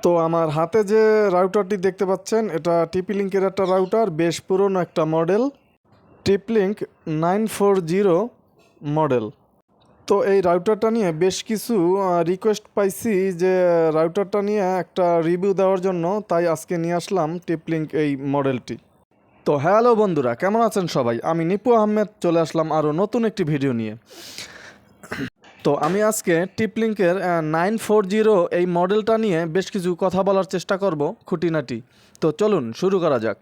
তো আমার হাতে যে রাউটারটি দেখতে পাচ্ছেন এটা টিপি-লিঙ্কের একটা রাউটার, বেশ পুরনো একটা মডেল, টিপলিঙ্ক 940 মডেল। তো এই রাউটারটা নিয়ে বেশ কিছু রিকোয়েস্ট পাইছি যে রাউটারটা নিয়ে একটা রিভিউ দেওয়ার জন্য, তাই আজকে নিয়ে আসলাম টিপলিঙ্ক এই মডেলটি। তো হ্যালো বন্ধুরা, কেমন আছেন সবাই? আমি নিপু আহমেদ চলে আসলাম আরও নতুন একটি ভিডিও নিয়ে। তো আমি আজকে টিপলিঙ্কের 940 এই মডেলটা নিয়ে বেশ কিছু কথা বলার চেষ্টা করব, খুঁটিনাটি। তো চলুন শুরু করা যাক।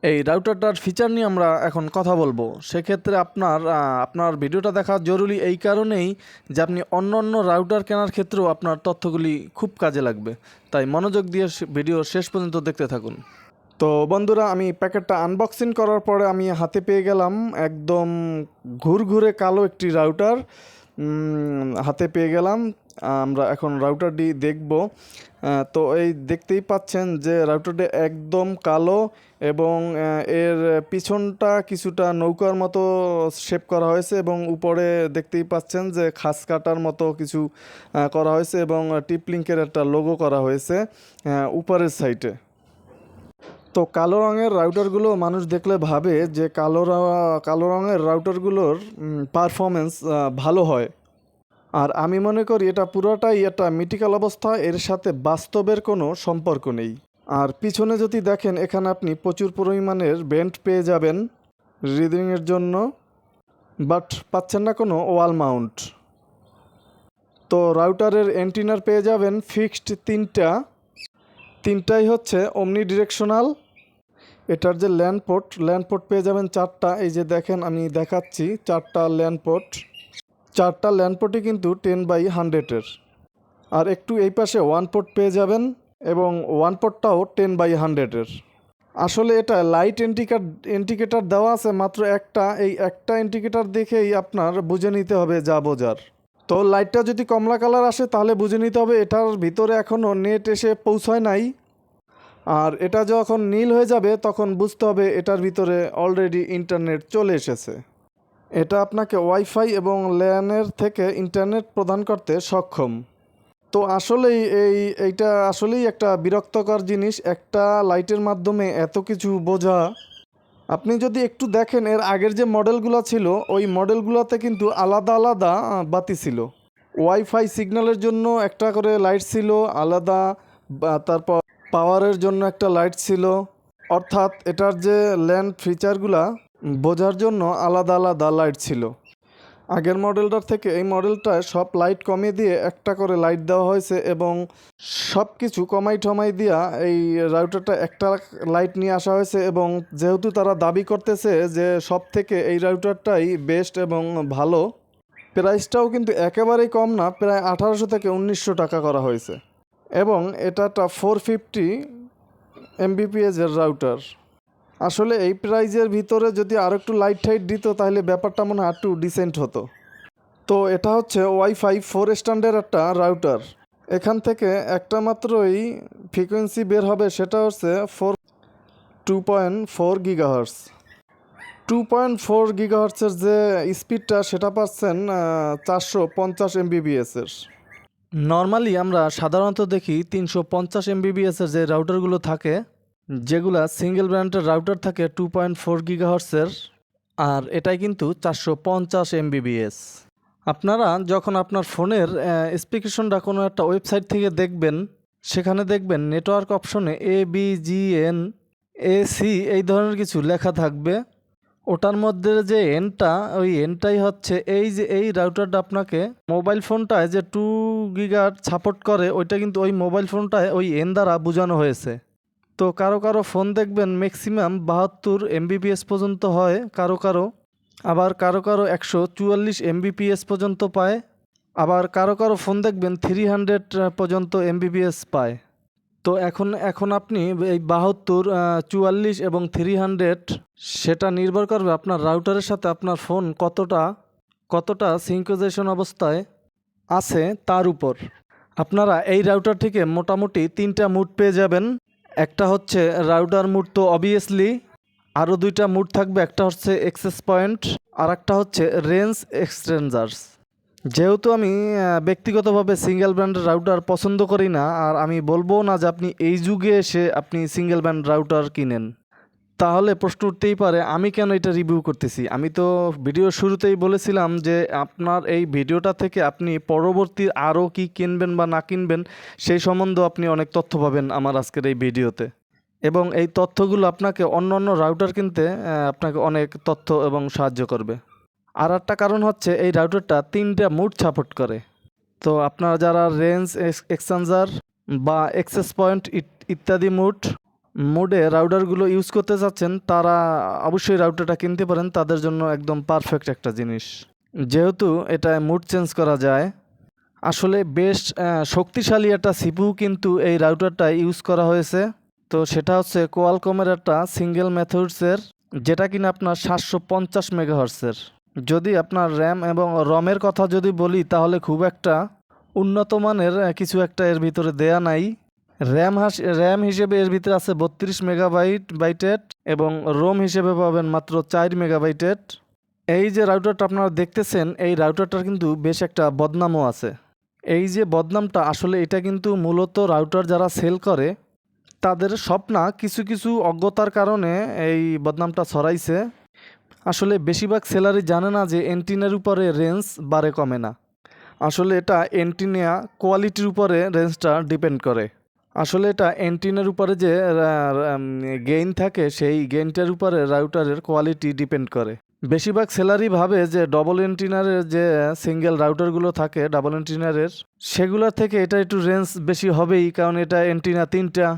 এই রাউটারটার ফিচার নিয়ে আমরা এখন কথা বলবো। সেক্ষেত্রে আপনার ভিডিওটা দেখা জরুরি এই কারণেই যে আপনি অন্য অন্য রাউটার কেনার ক্ষেত্রেও আপনার তথ্যগুলি খুব কাজে লাগবে, তাই মনোযোগ দিয়ে ভিডিও শেষ পর্যন্ত দেখতে থাকুন। তো বন্ধুরা, আমি প্যাকেটটা আনবক্সিং করার পরে আমি হাতে পেয়ে গেলাম একদম ঘুরঘুরে কালো একটি রাউটার হাতে পেয়ে গেলাম। আমরা এখন রাউটারটি দেখব। তো এই দেখতেই পাচ্ছেন যে রাউটারটি একদম কালো এবং এর পিছনটা কিছুটা নৌকার মতো শেপ করা হয়েছে এবং উপরে দেখতেই পাচ্ছেন যে খাস কাটার মতো কিছু করা হয়েছে এবং টিপলিঙ্কের একটা লোগো করা হয়েছে উপরের সাইডে। তো কালো রঙের রাউটারগুলো মানুষ দেখলে ভাবে যে কালো রঙের রাউটারগুলোর পারফরমেন্স ভালো হয়, আর আমি মনে করি এটা পুরোটাই একটা মিটিক্যাল অবস্থা, এর সাথে বাস্তবের কোনো সম্পর্ক নেই। আর পিছনে যদি দেখেন, এখানে আপনি প্রচুর পরিমাণের বেন্ট পেয়ে যাবেন রিডিংয়ের জন্য, বাট পাচ্ছেন না কোনো ওয়াল মাউন্ট। তো রাউটারের অ্যান্টিনার পেয়ে যাবেন ফিক্সড তিনটাই হচ্ছে omni-directional। এটার যে ল্যান্ড পোর্ট পেয়ে যাবেন 4টা। এই যে দেখেন, আমি দেখাচ্ছি 4টা ল্যান্ড পোর্টই কিন্তু 10/100-এর। আর একটু এই পাশে 1 পোর্ট পেয়ে যাবেন এবং 1 পোর্টটাও 10/100-এর। আসলে এটা লাইট ইন্ডিকেটার দেওয়া আছে মাত্র একটা, এই একটা ইন্ডিকেটার দেখেই আপনার বুঝে নিতে হবে যা বোঝার। তো লাইটটা যদি কমলা কালার আসে তাহলে বুঝে নিতে হবে এটার ভিতরে এখনও নেট এসে পৌঁছায় নাই, আর এটা যখন নীল হয়ে যাবে তখন বুঝতে হবে এটার ভিতরে অলরেডি ইন্টারনেট চলে এসেছে। এটা আপনাকে ওয়াইফাই এবং ল্যানের থেকে ইন্টারনেট প্রদান করতে সক্ষম। তো আসলেই এইটা আসলেই একটা বিরক্তকর জিনিস, একটা লাইটের মাধ্যমে এত কিছু বোঝা। আপনি যদি একটু দেখেন এর আগের যে মডেলগুলো ছিল, ওই মডেলগুলোতে কিন্তু আলাদা আলাদা বাতি ছিল। ওয়াইফাই সিগন্যালের জন্য একটা করে লাইট ছিল আলাদা, তারপর পাওয়ারের জন্য একটা লাইট ছিল, অর্থাৎ এটার যে ল্যান্ড ফিচারগুলা বোঝার জন্য আলাদা আলাদা লাইট ছিল। আগের মডেলটার থেকে এই মডেলটায় সব লাইট কমিয়ে দিয়ে একটা করে লাইট দেওয়া হয়েছে এবং সব কিছু কমাই ঠমাই দিয়া এই রাউটারটা একটা লাইট নিয়ে আসা হয়েছে। এবং যেহেতু তারা দাবি করতেছে যে সব থেকে এই রাউটারটাই বেস্ট এবং ভালো, প্রাইসটাও কিন্তু একেবারেই কম না, প্রায় 1800 থেকে 1900 টাকা করা হয়েছে। এবং এটা একটা 450 Mbps এর রাউটার। আসলে এই প্রাইজের ভিতরে যদি আরও একটু লাইট টাইট দিত তাহলে ব্যাপারটা মনে হয় একটু ডিসেন্ট হতো। তো এটা হচ্ছে ওয়াইফাই 4 স্ট্যান্ডার্ড একটা রাউটার। এখান থেকে একটা মাত্রই ফ্রিকোয়েন্সি বের হবে, সেটা হচ্ছে 2.4 গিগাহার্টজ। 2.4 গিগাহার্টসের যে স্পিডটা সেটা পাচ্ছেন 450 Mbps-এর। নর্মালি আমরা সাধারণত দেখি 350 Mbps-এর যে রাউটারগুলো থাকে, যেগুলা সিঙ্গেল ব্র্যান্ডের রাউটার থাকে 2.4 গিগাহার্টসের, আর এটাই কিন্তু 450 Mbps। আপনারা যখন আপনার ফোনের স্পেসিফিকেশনটা কোনো একটা ওয়েবসাইট থেকে দেখবেন, সেখানে দেখবেন নেটওয়ার্ক অপশনে ABGN AC এই ধরনের কিছু লেখা থাকবে। ওটার মধ্যে যে এনটা, ওই এনটাই হচ্ছে এই রাউটারটা আপনাকে মোবাইল ফোনটায় যে 2 গিগাহার্টজ সাপোর্ট করে, ওইটা কিন্তু ওই মোবাইল ফোনটায় ওই এন দ্বারা বোঝানো হয়েছে। তো কারো ফোন দেখবেন ম্যাক্সিমাম 72 Mbps পর্যন্ত হয়, আবার কারো 144 Mbps পর্যন্ত পায়, আবার কারো ফোন দেখবেন 300 পর্যন্ত Mbps পায়। তো এখন আপনি এই 72, 44 এবং 300 সেটা নির্ভর করবে আপনার রাউটারের সাথে আপনার ফোন কতটা সিনক্রোনাইজেশন অবস্থায় আছে তার উপর। আপনারা এই রাউটার থেকে মোটামুটি 3টা মুড পেয়ে যাবেন। একটা হচ্ছে রাউটার মুড, তো অবভিয়াসলি আরও 2টা মুড থাকবে, একটা হচ্ছে অ্যাক্সেস পয়েন্ট আর একটা হচ্ছে রেঞ্জ এক্সটেন্ডার্স। যেহেতু আমি ব্যক্তিগতভাবে সিঙ্গেল ব্র্যান্ডের রাউটার পছন্দ করি না, আর আমি বলবো না যে আপনি এই যুগে এসে আপনি সিঙ্গেল ব্র্যান্ড রাউটার কিনেন, তাহলে প্রশ্ন উঠতেই পারে আমি কেন এটা রিভিউ করতেছি। আমি তো ভিডিওর শুরুতেই বলেছিলাম যে আপনার এই ভিডিওটা থেকে আপনি পরবর্তী আরও কি কিনবেন বা না কিনবেন সেই সম্বন্ধে আপনি অনেক তথ্য পাবেন আমার আজকের এই ভিডিওতে, এবং এই তথ্যগুলো আপনাকে অন্য অন্য রাউটার কিনতে আপনাকে অনেক তথ্য এবং সাহায্য করবে। আর একটা কারণ হচ্ছে এই রাউটারটা 3টা মোড সাপোর্ট করে। তো আপনারা যারা রেঞ্জ এক্সচেঞ্জার বা অ্যাক্সেস পয়েন্ট ইত্যাদি মোডে রাউটারগুলো ইউজ করতে চাচ্ছেন, তারা অবশ্যই রাউটারটা কিনতে পারেন, তাদের জন্য একদম পারফেক্ট একটা জিনিস। যেহেতু এটা মোড চেঞ্জ করা যায়, আসলে বেশ শক্তিশালী একটা সিপিইউ কিন্তু এই রাউটারটা ইউজ করা হয়েছে। তো সেটা হচ্ছে কোয়ালকমের একটা সিঙ্গেল মেথডসের, যেটা কিনা আপনার 750 মেগাহার্টসের। যদি আপনার র্যাম এবং রমের কথা যদি বলি, তাহলে খুব একটা উন্নত মানের কিছু একটা এর ভিতরে দেয়া নাই। র্যাম হিসেবে এর ভিতরে আছে 32 মেগাবাইটের এবং রোম হিসেবে পাবেন মাত্র 4 মেগাবাইটের। এই যে রাউটারটা আপনারা দেখতেছেন, এই রাউটারটার কিন্তু বেশ একটা বদনামও আছে। এই যে বদনামটা, আসলে এটা কিন্তু মূলত রাউটার যারা সেল করে তাদের স্বপ্না কিছু কিছু অজ্ঞতার কারণে এই বদনামটা ছড়াইছে। আসলে বেশিরভাগ সেলারই জানে না যে এন্টিনার উপরে রেঞ্জ বাড়ে কমে না। আসলে এটা এন্টিনা কোয়ালিটির উপরে রেঞ্জটা ডিপেন্ড করে। আসলে এটা এন্টিনার উপরে যে গেইন থাকে, সেই গেইনটার উপরে রাউটারের কোয়ালিটি ডিপেন্ড করে। বেশিরভাগ সেলারই ভাবে যে ডবল এন্টিনারের যে সিঙ্গেল রাউটারগুলো থাকে ডাবল এন্টিনারের, সেগুলোর থেকে এটা একটু রেঞ্জ বেশি হবেই, কারণ এটা এন্টিনা 3টা।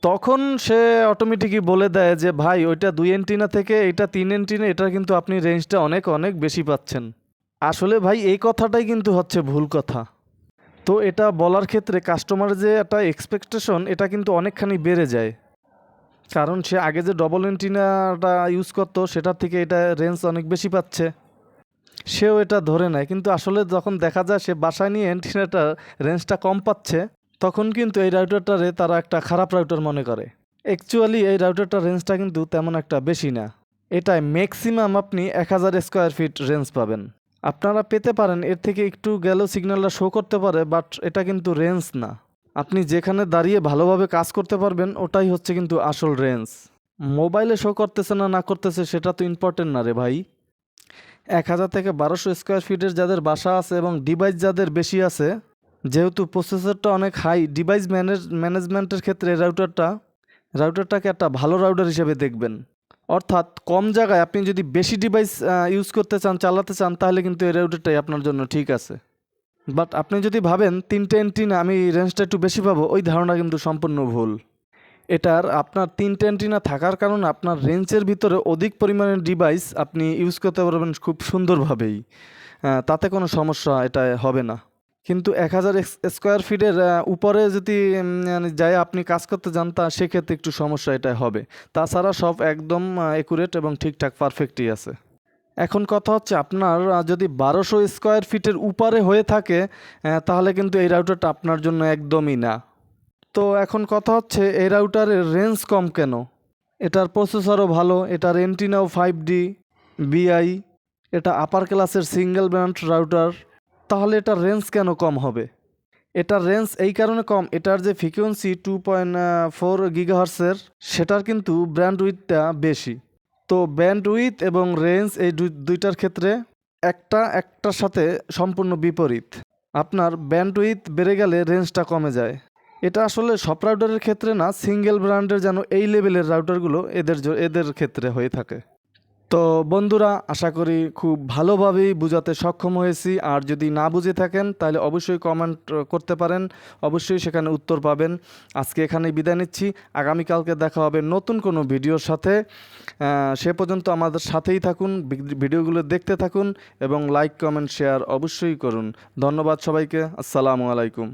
তখন সে অটোমেটিকই বলে দেয় যে ভাই ওইটা 2 এন্টিনা থেকে এটা 3 এন্টিনা, এটা কিন্তু আপনি রেঞ্জটা অনেক অনেক বেশি পাচ্ছেন। আসলে ভাই এই কথাটাই কিন্তু হচ্ছে ভুল কথা। তো এটা বলার ক্ষেত্রে কাস্টমারের যে একটা এক্সপেকটেশন, এটা কিন্তু অনেকখানি বেড়ে যায়, কারণ সে আগে যে ডবল এন্টিনাটা ইউজ করতো সেটার থেকে এটা রেঞ্জ অনেক বেশি পাচ্ছে, সেও এটা ধরে নেয়। কিন্তু আসলে যখন দেখা যায় সে বাসায় নিয়ে এন্টিনাটা রেঞ্জটা কম পাচ্ছে, তখন কিন্তু এই রাউটারটারে তারা একটা খারাপ রাউটার মনে করে। অ্যাকচুয়ালি এই রাউটারটার রেঞ্জটা কিন্তু তেমন একটা বেশি না। এটায় ম্যাক্সিমাম আপনি 1000 স্কোয়ার ফিট রেঞ্জ পাবেন। আপনারা পেতে পারেন এর থেকে একটু গেলেও সিগন্যালটা শো করতে পারে, বাট এটা কিন্তু রেঞ্জ না। আপনি যেখানে দাঁড়িয়ে ভালোভাবে কাজ করতে পারবেন ওটাই হচ্ছে কিন্তু আসল রেঞ্জ। মোবাইলে শো করতেছে না করতেছে সেটা তো ইম্পর্টেন্ট না রে ভাই। 1000 থেকে 1200 স্কোয়ার ফিটের যাদের বাসা আছে এবং ডিভাইস যাদের বেশি আছে, যেহেতু প্রসেসরটা অনেক হাই, ডিভাইস ম্যানেজমেন্টের ক্ষেত্রে রাউটারটাকে একটা ভালো রাউটার হিসেবে দেখবেন। অর্থাৎ কম জায়গায় আপনি যদি বেশি ডিভাইস ইউজ করতে চান, চালাতে চান, তাহলে কিন্তু এই রাউটারটাই আপনার জন্য ঠিক আছে। বাট আপনি যদি ভাবেন 3টে এন্টিনা আমি রেঞ্জটা একটু বেশি পাবো, ওই ধারণা কিন্তু সম্পূর্ণ ভুল। এটার আপনার 3টে এন্টিনা থাকার কারণে আপনার রেঞ্জের ভিতরে অধিক পরিমাণের ডিভাইস আপনি ইউজ করতে পারবেন খুব সুন্দরভাবেই, তাতে কোনো সমস্যা এটা হবে না। কিন্তু 1000 স্কোয়ার ফিটের উপরে যদি যায় আপনি কাজ করতে যান, তা সেক্ষেত্রে একটু সমস্যা এটা হবে। তাছাড়া সব একদম অ্যাকুরেট এবং ঠিকঠাক পারফেক্টই আছে। এখন কথা হচ্ছে আপনার যদি 1200 স্কোয়ার ফিটের উপরে হয়ে থাকে, তাহলে কিন্তু এই রাউটারটা আপনার জন্য একদমই না। তো এখন কথা হচ্ছে এই রাউটারের রেঞ্জ কম কেন? এটার প্রসেসরও ভালো, এটার এন্টিনাও 5D বিআই, এটা আপার ক্লাসের সিঙ্গেল ব্র্যান্ড রাউটার, তাহলে এটার রেঞ্জ কেন কম হবে? এটার রেঞ্জ এই কারণে কম, এটার যে ফ্রিকোয়েন্সি 2.4 গিগাহার্টসের, সেটার কিন্তু ব্যান্ড উইথটা বেশি। তো ব্যান্ড উইথ এবং রেঞ্জ এই দুইটার ক্ষেত্রে একটার সাথে সম্পূর্ণ বিপরীত। আপনার ব্যান্ড উইথ বেড়ে গেলে রেঞ্জটা কমে যায়। এটা আসলে সব রাউটারের ক্ষেত্রে না, সিঙ্গেল ব্র্যান্ডের যেন এই লেভেলের রাউটারগুলো এদের ক্ষেত্রে হয়ে থাকে। তো বন্ধুরা, আশা করি খুব ভালোভাবেই বোঝাতে সক্ষম হয়েছি। আর যদি না বুঝে থাকেন তাহলে অবশ্যই কমেন্ট করতে পারেন, অবশ্যই সেখানে উত্তর পাবেন। আজকে এখানেই বিদায় নিচ্ছি, আগামীকালকে দেখা হবে নতুন কোনো ভিডিওর সাথে। সে পর্যন্ত আমাদের সাথেই থাকুন, ভিডিওগুলো দেখতে থাকুন এবং লাইক কমেন্ট শেয়ার অবশ্যই করুন। ধন্যবাদ সবাইকে, আসসালামু আলাইকুম।